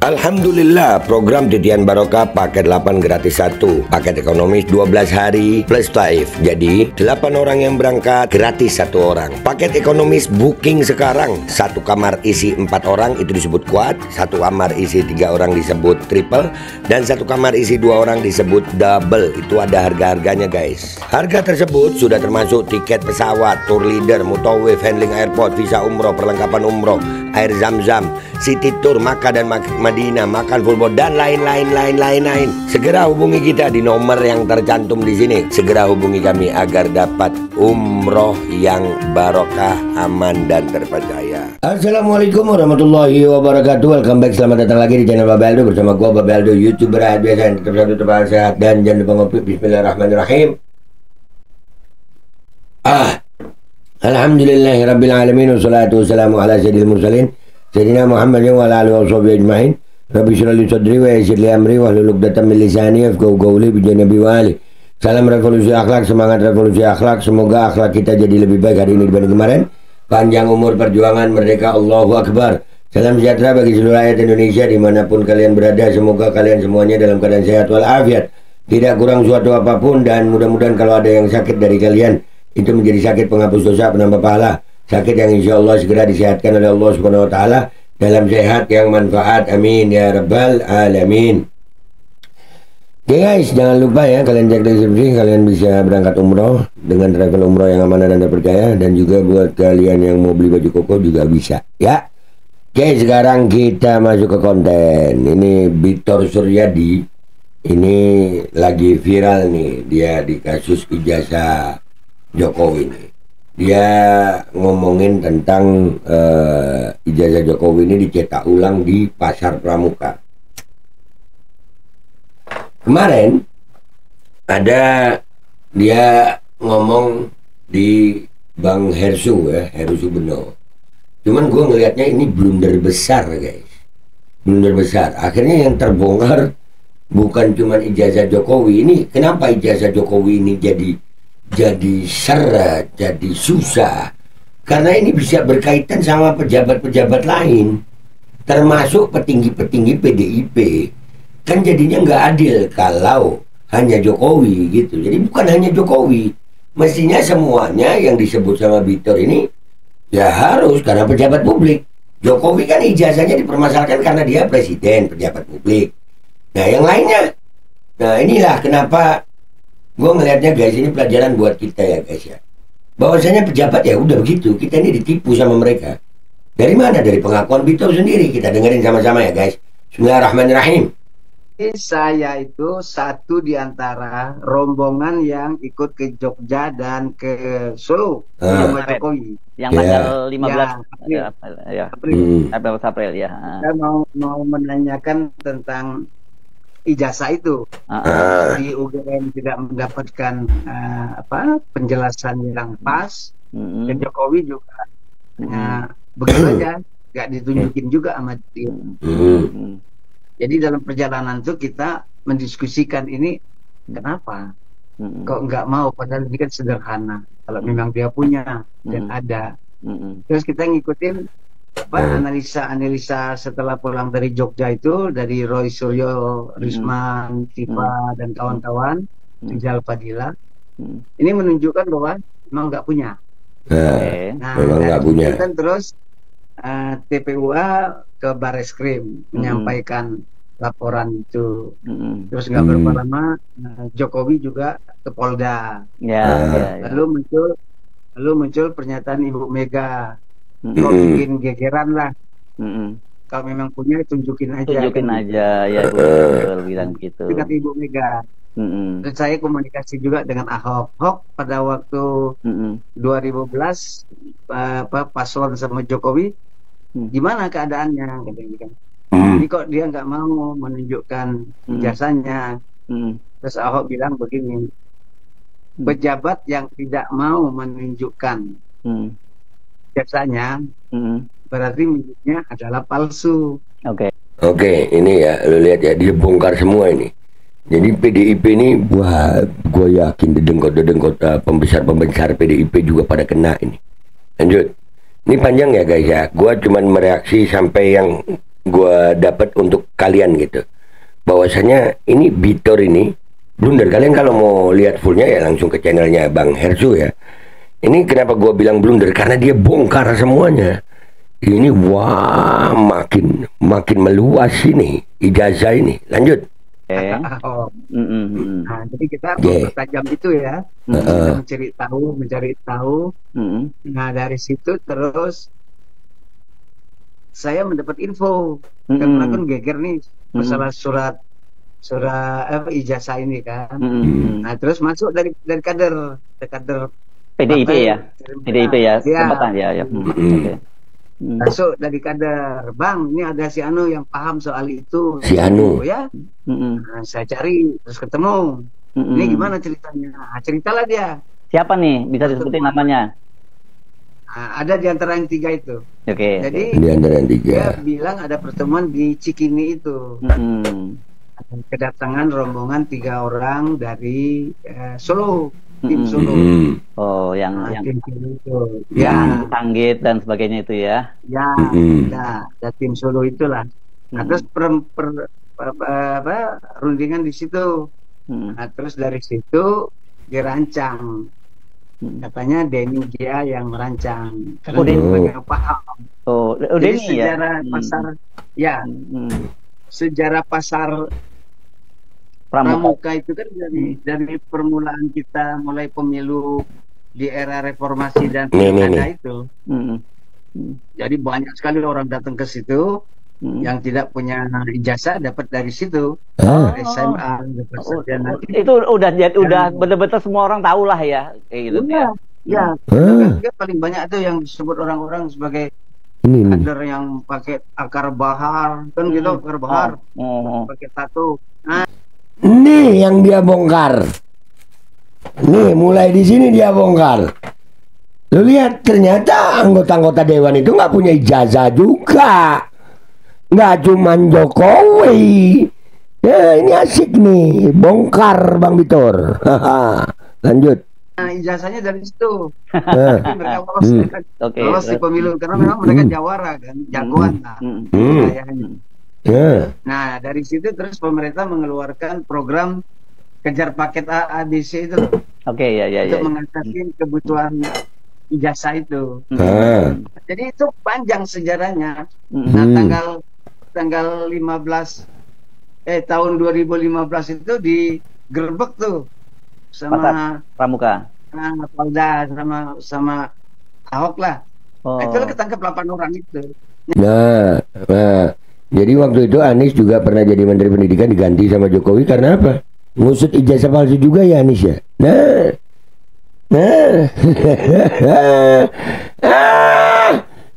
Alhamdulillah, program Titian Barokah paket 8 gratis 1, paket ekonomis 12 hari plus taif. Jadi 8 orang yang berangkat gratis 1 orang. Paket ekonomis booking sekarang, 1 kamar isi 4 orang itu disebut quad, 1 kamar isi 3 orang disebut triple, dan 1 kamar isi 2 orang disebut double. Itu ada harga-harganya guys. Harga tersebut sudah termasuk tiket pesawat, tour leader, mutawif, handling airport, visa umroh, perlengkapan umroh, air zam-zam, city tour, Makkah dan Madinah, makan full board, dan lain-lain. Segera hubungi kita di nomor yang tercantum di sini. Segera hubungi kami agar dapat umroh yang barokah, aman dan terpercaya. Assalamualaikum warahmatullahi wabarakatuh. Welcome back, selamat datang lagi di channel Babe Aldo bersama gua Babe Aldo, YouTuber biasa yang tetap satu tetap sehat dan jangan lupa ngopi. Bismillahirrahmanirrahim. Alhamdulillahirabbil alamin wassalatu wassalamu ala sayyidil mursalin Sayyidina Muhammadin wa ala alihi washabihi ajmain. Rabbi shrah li sadri wa yassir li amri wahlul 'uqdatam min lisani yafqahu qawli bi janabi wali. Salam revolusi akhlak, semangat revolusi akhlak. Semoga akhlak kita jadi lebih baik hari ini dibanding kemarin. Panjang umur perjuangan merdeka, Allahu Akbar. Salam sejahtera bagi seluruh rakyat Indonesia dimanapun kalian berada. Semoga kalian semuanya dalam keadaan sehat walafiat, tidak kurang suatu apapun, dan mudah-mudahan kalau ada yang sakit dari kalian itu menjadi sakit penghapus dosa, penambah pahala, sakit yang insya Allah segera disehatkan oleh Allah Subhanahu Wa Taala dalam sehat yang manfaat, amin ya rabbal alamin. Oke guys, jangan lupa ya, kalian cek deskripsi, kalian bisa berangkat umroh dengan travel umroh yang aman dan terpercaya, dan juga buat kalian yang mau beli baju koko juga bisa ya. Oke, sekarang kita masuk ke konten. Ini Victor Suryadi, ini lagi viral nih, dia di kasus ijazah Jokowi nih. Dia ngomongin tentang ijazah Jokowi ini dicetak ulang di Pasar Pramuka. Kemarin ada dia ngomong di Bang Hersu ya, Heru Beno. Cuman gue ngelihatnya ini blunder besar guys, blunder besar. Akhirnya yang terbongkar bukan cuma ijazah Jokowi ini. Kenapa ijazah Jokowi ini jadi seret, jadi susah? Karena ini bisa berkaitan sama pejabat-pejabat lain, termasuk petinggi-petinggi PDIP. Kan jadinya nggak adil kalau hanya Jokowi gitu. Jadi bukan hanya Jokowi, mestinya semuanya yang disebut sama Victor ini ya harus karena pejabat publik. Jokowi kan ijazahnya dipermasalahkan karena dia presiden, pejabat publik. Nah yang lainnya, nah inilah kenapa gue ngelihatnya guys, ini pelajaran buat kita ya guys ya, bahwasanya pejabat ya udah begitu, kita ini ditipu sama mereka. Dari mana? Dari pengakuan Victor sendiri. Kita dengerin sama-sama ya guys. Bismillahirrahmanirrahim. Saya itu satu di antara rombongan yang ikut ke Jogja dan ke Solo sama Jokowi. Yang tanggal 15 April ya. Saya mau menanyakan tentang ijazah itu. Di UGM tidak mendapatkan penjelasan yang pas, dan Jokowi juga begitu aja, nggak ditunjukin juga sama dia. Jadi dalam perjalanan itu kita mendiskusikan ini kenapa kok nggak mau, padahal ini kan sederhana kalau memang dia punya dan ada. Terus kita ngikutin analisa setelah pulang dari Jogja itu, dari Roy Suryo, Risman, Tifa dan kawan-kawan, Rijal Fadila, ini menunjukkan bahwa memang nggak punya. Memang nggak punya. Kan terus TPUA ke Bareskrim menyampaikan laporan itu. Terus nggak berapa lama Jokowi juga ke Polda. Lalu muncul pernyataan Ibu Mega, kok bikin gegeran lah. Kalau memang punya tunjukin aja. Tunjukin aja ya, betul bilang gitu. Dengan Ibu Mega. Dan saya komunikasi juga dengan Ahok pada waktu 2012 paslon sama Jokowi, gimana keadaannya kan. Jadi kok dia nggak mau menunjukkan ijazahnya. Terus Ahok bilang begini, pejabat yang tidak mau menunjukkan ijazahnya berarti miliknya adalah palsu. Oke, ini ya, lu lihat ya, dia bongkar semua ini. Jadi PDIP ini, wah, gue yakin dedengkot pembesar PDIP juga pada kena ini. Lanjut. Ini panjang ya guys ya. Gue cuman mereaksi sampai yang gua dapat untuk kalian gitu. Bahwasanya ini Bitor ini blunder. Kalian kalau mau lihat fullnya ya langsung ke channelnya Bang Hersu ya. Ini kenapa gua bilang blunder, karena dia bongkar semuanya. Ini wah makin meluas ini ijazah ini. Lanjut. Oh. Nah, jadi kita mempertajam itu ya, mencari tahu. Nah, dari situ terus saya mendapat info, karena kan geger nih masalah surat ijazah ini kan. Nah, terus masuk dari kader PDIP ya, PDIP ya, ya. Okay. Masuk dari kader, Bang, ini ada si Anu yang paham soal itu. Si Anu ya. Nah, saya cari terus ketemu. Ini gimana ceritanya? Nah, ceritalah dia. Siapa nih? Bisa disebutin namanya? Nah, ada di antara yang 3 itu. Oke. Jadi di antara yang 3. Dia bilang ada pertemuan di Cikini itu. Kedatangan rombongan 3 orang dari Solo. Tim Solo. Oh, yang tim Solo itu. Ya, Tanggit dan sebagainya itu ya. Ya, ada tim Solo itulah. Nah, terus rundingan di situ. Nah, terus dari situ dirancang. Katanya Denny Gia yang merancang. Karena dia paham. Jadi sejarah pasar, ya. Sejarah pasar Pramuka itu kan dari permulaan kita mulai pemilu di era reformasi dan pilkada itu. Jadi banyak sekali orang datang ke situ yang tidak punya ijazah dapat dari situ. SMA dapat sarjana. Itu udah betul-betul semua orang tahu lah ya kayak gitu ya. Ya, dia paling banyak tuh yang disebut orang-orang sebagai kader yang pakai akar bahar kan gitu, akar bahar. Pakai tato. Nah, ini yang dia bongkar. Nih, mulai di sini dia bongkar. Lu lihat, ternyata anggota-anggota dewan itu nggak punya ijazah juga. Nggak cuman Jokowi. Ya, ini asik nih, bongkar Bang Bitor. Lanjut. Nah, ijazahnya dari situ. Mereka lolos di pemilu karena memang mereka jawara kan, jagoan lah. Nah, dari situ terus pemerintah mengeluarkan program kejar paket ABC itu. Oke, ya. Untuk mengatasi kebutuhan ijazah itu. Jadi itu panjang sejarahnya. Nah, tanggal 15 tahun 2015 itu digerebek tuh sama Pramuka. Polda sama Ahok lah. Itu ketangkep 8 orang itu. Nah. Jadi waktu itu Anies juga pernah jadi Menteri Pendidikan diganti sama Jokowi karena apa? Ngusut ijazah palsu juga ya Anies ya.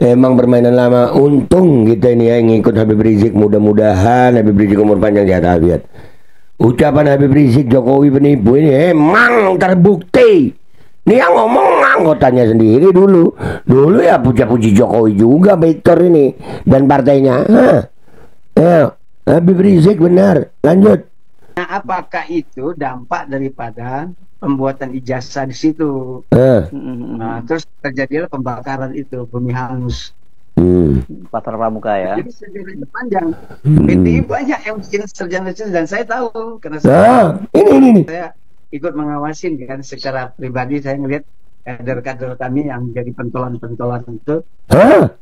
Emang permainan lama. Untung kita ini ya ngikut Habib Rizik. Mudah-mudahan Habib Rizik umur panjang sehat afiat. Ucapan Habib Rizik Jokowi penipu ini emang terbukti. Ini yang ngomong anggotanya sendiri dulu ya puja-puji Jokowi juga Bitor ini dan partainya. Habib Rizik benar. Lanjut. Nah, apakah itu dampak daripada pembuatan ijazah di situ? Nah, terus terjadilah pembakaran itu, bumi hangus. Pasar Pramuka ya. Jadi sejarahnya panjang. PTI banyak yang bikin sarjana dan saya tahu karena saya ikut mengawasin kan secara pribadi. Saya ngelihat kader-kader kami yang jadi pentolan-pentolan itu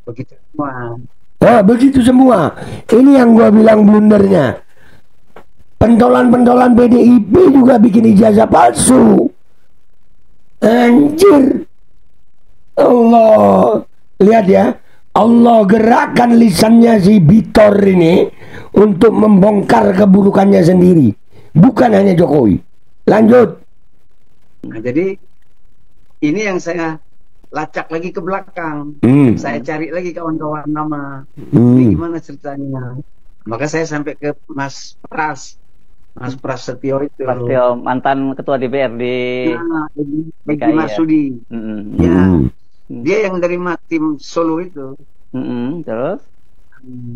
begitu semua. Begitu semua. Ini yang gua bilang blundernya. Pentolan-pentolan PDIP juga bikin ijazah palsu. Anjir. Allah. Lihat ya. Allah gerakkan lisannya si Bitor ini untuk membongkar keburukannya sendiri. Bukan hanya Jokowi. Lanjut. Nah, jadi ini yang saya lacak lagi ke belakang. Saya cari lagi kawan-kawan nama. Ini gimana ceritanya? Maka saya sampai ke Mas Prasetyo itu. Prasetyo, mantan ketua DPRD. Bagi Marsudi. Ya. Dia yang dari tim Solo itu. Terus?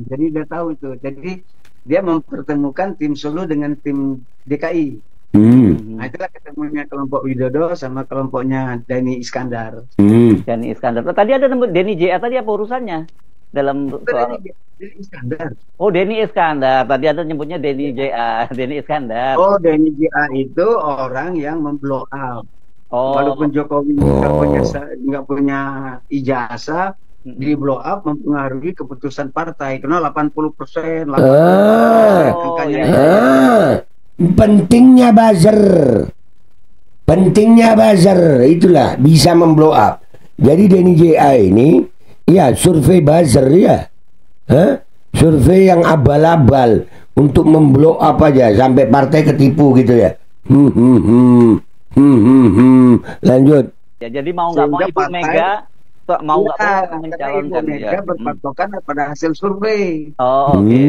Jadi dia tahu itu. Jadi dia mempertemukan tim Solo dengan tim DKI. Nah, itulah ketemunya kelompok Widodo sama kelompoknya Denny Iskandar. Denny Iskandar. Tadi ada Denny JA tadi apa urusannya? dalam soal. Denny Iskandar. Oh, Denny Iskandar. Tadi Anda nyebutnya Denny JA, Denny Iskandar. Oh, Denny JA itu orang yang memblow up. Oh. Walaupun Jokowi nggak punya ijazah, di blow up mempengaruhi keputusan partai karena 80%. Pentingnya buzzer, itulah bisa memblow up. Jadi Denny JA ini, ya survei buzzer ya, survei yang abal-abal untuk memblow up aja sampai partai ketipu gitu ya. Lanjut. Ya, jadi mau nggak mau Ibu Mega mau nggak mau mencalonkan Mega berpatokan pada hasil survei. Oh, oke.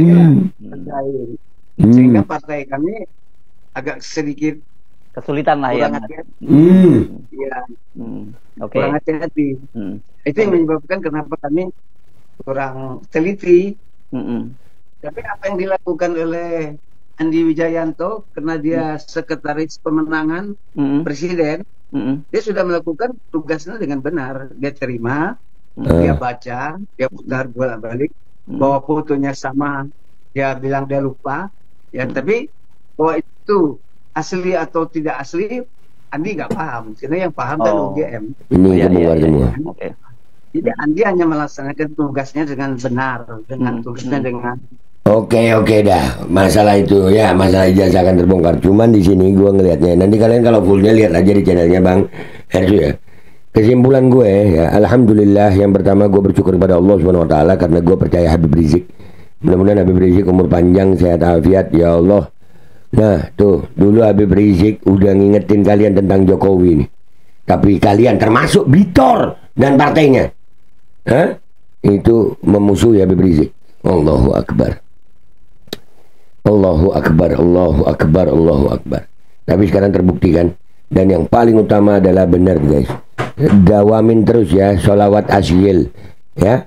Sehingga partai kami agak sedikit kesulitan lah ya. Kurang hati-hati. Itu yang menyebabkan kenapa kami kurang teliti. Tapi apa yang dilakukan oleh Andi Wijayanto karena dia sekretaris pemenangan presiden, dia sudah melakukan tugasnya dengan benar. Dia terima, dia baca, dia putar bolak-balik, bahwa fotonya sama, dia bilang dia lupa, ya. Tapi bahwa itu asli atau tidak asli, Andi nggak paham. Karena yang paham kan UGM. Jadi Andi hanya melaksanakan tugasnya dengan benar, dengan tugasnya dengan. Oke dah, masalah itu ya, masalah ijazah akan terbongkar. Cuman di sini gue ngelihatnya, nanti kalian kalau fullnya lihat aja di channelnya Bang Hersu ya. Kesimpulan gue ya, alhamdulillah yang pertama gue bersyukur kepada Allah Subhanahu Wa Taala karena gue percaya Habib Rizik. Mudah-mudahan Habib Rizik umur panjang, sehat afiat ya Allah. Nah tuh, dulu Habib Rizik udah ngingetin kalian tentang Jokowi nih. Tapi kalian termasuk Bitor dan partainya, itu memusuhi Habib Rizik. Allahu Akbar. Allahu Akbar, Allahu Akbar, Allahu Akbar. Tapi sekarang terbukti kan. Dan yang paling utama adalah benar guys. Dawamin terus ya sholawat asyil ya.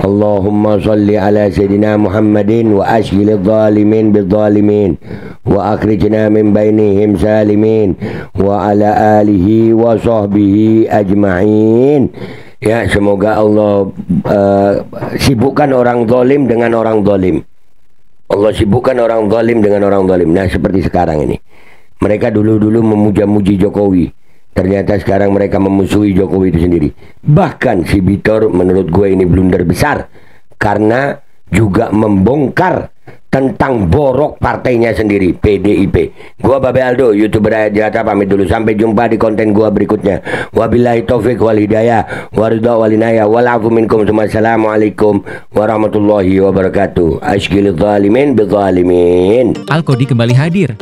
Allahumma salli ala Sayyidina Muhammadin wa ashghilil zalimin bizzalimin wa akhrijna min bainihim salimin wa ala alihi wa sahbihi ajma'in. Ya, semoga Allah sibukkan orang zalim dengan orang zalim. Allah sibukkan orang zalim dengan orang zalim. Nah, seperti sekarang ini. Mereka dulu-dulu memuja-muji Jokowi. Ternyata sekarang mereka memusuhi Jokowi itu sendiri. Bahkan si Bitor menurut gue ini blunder besar. Karena juga membongkar tentang borok partainya sendiri, PDIP. Gua Babe Aldo, YouTuber Rakyat Jelata, pamit dulu. Sampai jumpa di konten gua berikutnya. Wabillahi taufik wal hidayah, waridha wal inayah, wal afu minkum. Assalamualaikum warahmatullahi wabarakatuh. Ashghilil zalimin bizzalimin. Alkodi kembali hadir.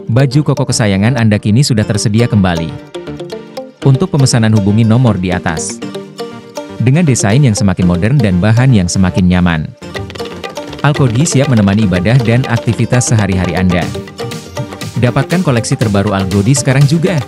Baju koko kesayangan Anda kini sudah tersedia kembali. Untuk pemesanan hubungi nomor di atas. Dengan desain yang semakin modern dan bahan yang semakin nyaman. Alkodi siap menemani ibadah dan aktivitas sehari-hari Anda. Dapatkan koleksi terbaru Alkodi sekarang juga.